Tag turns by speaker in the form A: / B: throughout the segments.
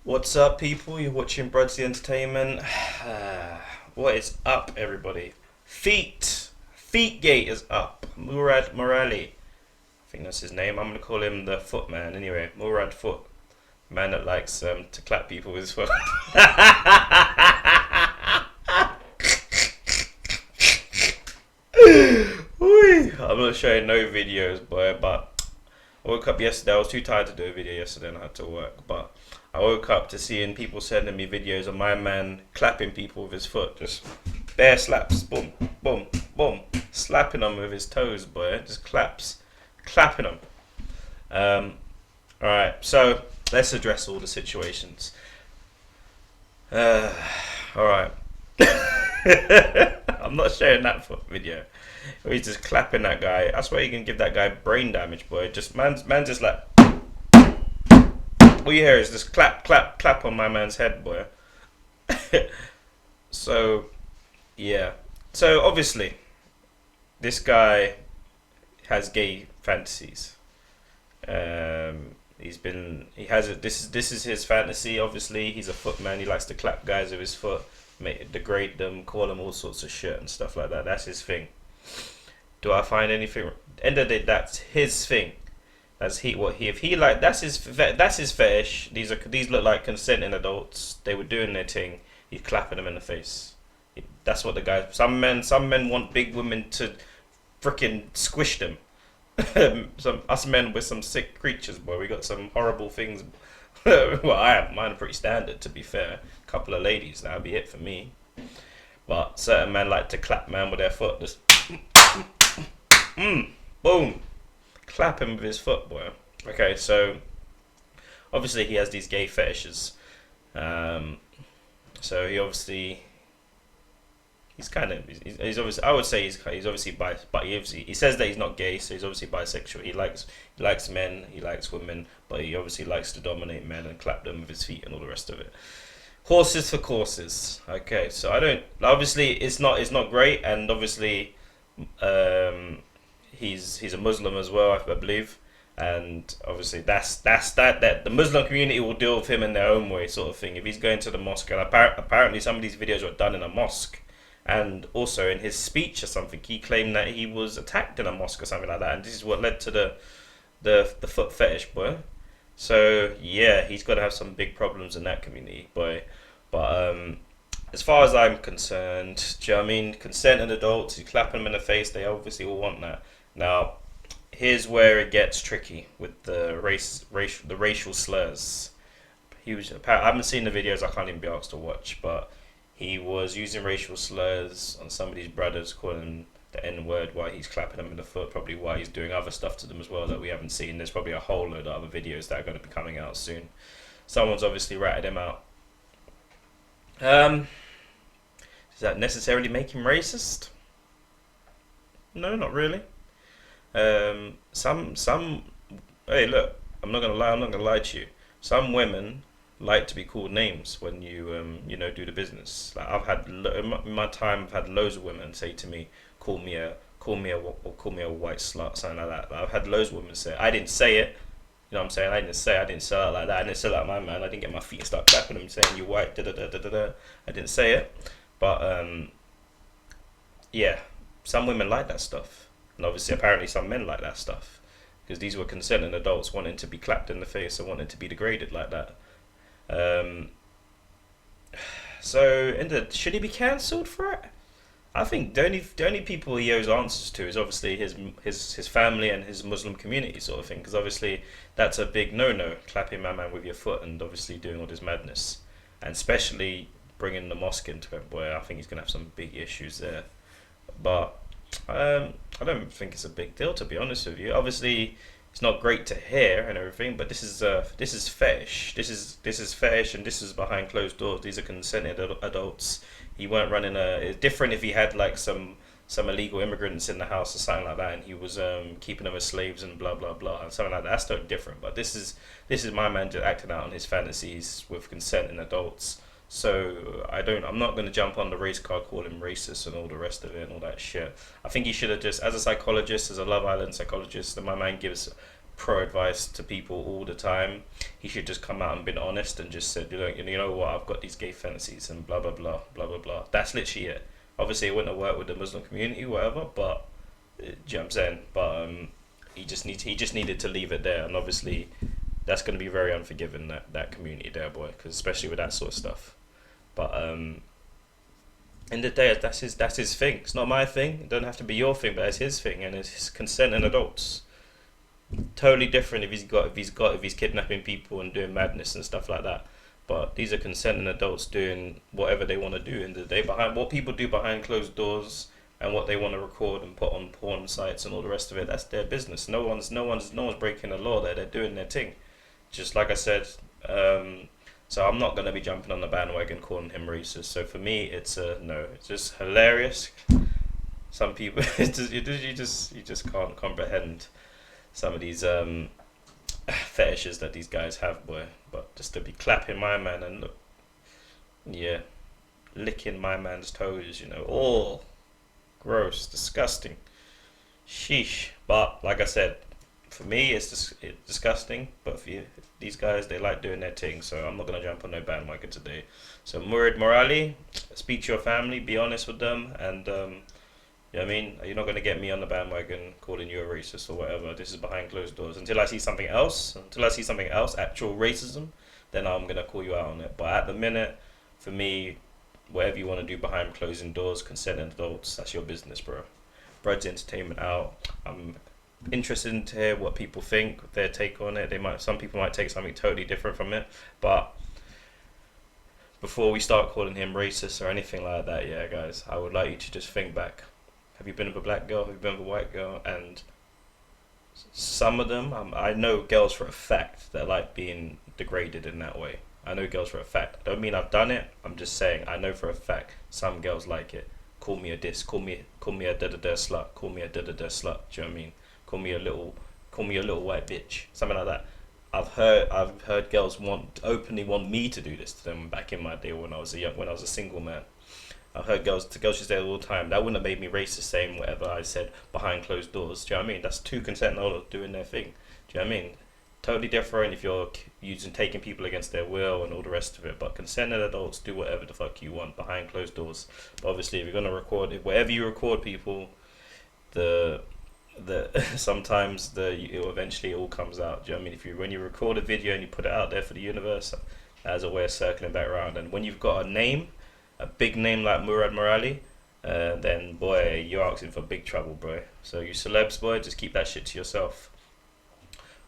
A: What's up, people? You're watching Brad's the Entertainment. What is up, everybody? Feetgate is up. Murad Merali. I think that's his name. I'm gonna call him the Foot Man. Anyway, Murad Foot, man that likes to clap people with his foot. I'm not showing no videos, boy, but I woke up yesterday. I was too tired to do a video yesterday and I had to work. But I woke up to seeing people sending me videos of my man clapping people with his foot. Just bare slaps. Boom, boom, boom. Slapping them with his toes, boy. Just claps. Clapping them. Um, Alright, so let's address all the situations. Uh, Alright. I'm not sharing that foot video. He's just clapping that guy. I swear you can give that guy brain damage, boy. Just man just like all you hear is just clap, clap, clap on my man's head, boy. So yeah. So obviously this guy has gay fantasies. He has it. This is his fantasy. Obviously, he's a footman. He likes to clap guys with his foot, degrade them, call them all sorts of shit and stuff like that. That's his thing. Do I find anything? End of the day, that's his thing. That's he what he if he like that's his fetish. These look like consenting adults. They were doing their thing. He's clapping them in the face. That's what the guy. Some men want big women to freaking squish them. Some us men with some sick creatures, boy. We got some horrible things. Well, I have mine are pretty standard, to be fair. Couple of ladies, that'd be it for me. But certain men like to clap man with their foot, just boom, clap him with his foot, boy. Okay, so obviously he has these gay fetishes. Um, so he's obviously I would say he's obviously bi, but he says that he's not gay, so he's obviously bisexual. He likes men, he likes women, but he obviously likes to dominate men and clap them with his feet and all the rest of it. Horses for courses. Okay, so I don't obviously it's not great, and obviously um, he's a Muslim as well, I believe, and obviously that the Muslim community will deal with him in their own way, sort of thing. If he's going to the mosque, and apparently some of these videos were done in a mosque, and also in his speech or something, he claimed that he was attacked in a mosque or something like that, and this is what led to the foot fetish, boy. So yeah, he's got to have some big problems in that community, boy. But as far as I'm concerned, do you know what I mean? Consenting adults, you clap them in the face, they obviously all want that. Now, here's where it gets tricky with the racial slurs. I haven't seen the videos. I can't even be asked to watch, but he was using racial slurs on some of these brothers, calling them the N word while he's clapping them in the foot. Probably while he's doing other stuff to them as well that we haven't seen. There's probably a whole load of other videos that are going to be coming out soon. Someone's obviously ratted him out. Um, does that necessarily make him racist? No, not really. Some. Hey, look, I'm not gonna lie. I'm not gonna lie to you. Some women like to be called names when you do the business. Like in my time, I've had loads of women say to me, call me a white slut," something like that. Like, I've had loads of women say it. I didn't say it. You know what I'm saying? I didn't say it like that. I didn't say it like my man. I didn't get my feet and start clapping them saying you white. Da da da da da da. I didn't say it, but yeah, some women like that stuff, and obviously, apparently, some men like that stuff because these were consenting adults wanting to be clapped in the face and wanting to be degraded like that. Um, so, should he be cancelled for it? I think the only people he owes answers to is obviously his family and his Muslim community, sort of thing, because obviously that's a big no, clapping my man with your foot and obviously doing all this madness, and especially bringing the mosque into it, boy. I think he's gonna have some big issues there. But I don't think it's a big deal, to be honest with you. Obviously, it's not great to hear and everything, but this is fetish. This is fetish, and this is behind closed doors. These are consented adults. He weren't running a. It's different if he had like some illegal immigrants in the house or something like that, and he was keeping them as slaves and blah blah blah and something like that. That's totally different. But this is my man just acting out on his fantasies with consenting adults. So I'm not going to jump on the race card, call him racist and all the rest of it and all that shit. I think he should have just, as a psychologist, as a Love Island psychologist, that my man gives pro advice to people all the time. He should just come out and been honest and just said, you know what, I've got these gay fantasies and blah blah blah blah blah blah. That's literally it. Obviously, it wouldn't have worked with the Muslim community, whatever. But do you know what I'm saying? But he just needed to leave it there, and obviously, that's going to be very unforgiving, that community there, boy, because especially with that sort of stuff. But in the day, that's his thing. It's not my thing. It doesn't have to be your thing, but it's his thing, and it's his consenting adults. Totally different if he's kidnapping people and doing madness and stuff like that. But these are consenting adults doing whatever they want to do in the day, behind what people do behind closed doors, and what they want to record and put on porn sites and all the rest of it. That's their business. No one's breaking the law there. They're doing their thing. Just like I said. So I'm not gonna be jumping on the bandwagon calling him racist. So for me, it's a no. It's just hilarious. Some people, you just can't comprehend some of these fetishes that these guys have, boy. But just to be clapping my man and look, yeah, licking my man's toes, all gross, disgusting, sheesh. But like I said, for me, it's disgusting. But for you, these guys, they like doing their thing. So I'm not gonna jump on no bandwagon today. So Merali, speak to your family, be honest with them, and you know what I mean? You're not going to get me on the bandwagon calling you a racist or whatever. This is behind closed doors. Until I see something else, actual racism, then I'm going to call you out on it. But at the minute, for me, whatever you want to do behind closing doors, consenting adults, that's your business, bro. Brad's Entertainment out. I'm interested to hear what people think, their take on it. Some people might take something totally different from it. But before we start calling him racist or anything like that, yeah, guys, I would like you to just think back. Have you been with a black girl? Have you been with a white girl? And some of them, I know girls for a fact that like being degraded in that way. I know girls for a fact. I don't mean I've done it. I'm just saying I know for a fact some girls like it. Call me a diss. Call me a da da da slut. Call me a da da da slut. Do you know what I mean? Call me a little white bitch. Something like that. I've heard girls openly want me to do this to them back in my day when I was a single man. I've heard girls should say it all the time. That wouldn't have made me racist saying whatever I said behind closed doors. Do you know what I mean? That's two consenting adults doing their thing. Do you know what I mean? Totally different if you're taking people against their will and all the rest of it. But consenting adults do whatever the fuck you want behind closed doors. But obviously, if you're gonna record it, wherever you record people, the sometimes eventually it all comes out. Do you know what I mean? When you record a video and you put it out there for the universe, as a way of circling back around. And when you've got a big name like Murad Merali, then boy, you're asking for big trouble, bro. So you celebs, boy, just keep that shit to yourself.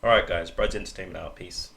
A: Alright guys, Brad's Entertainment out, peace.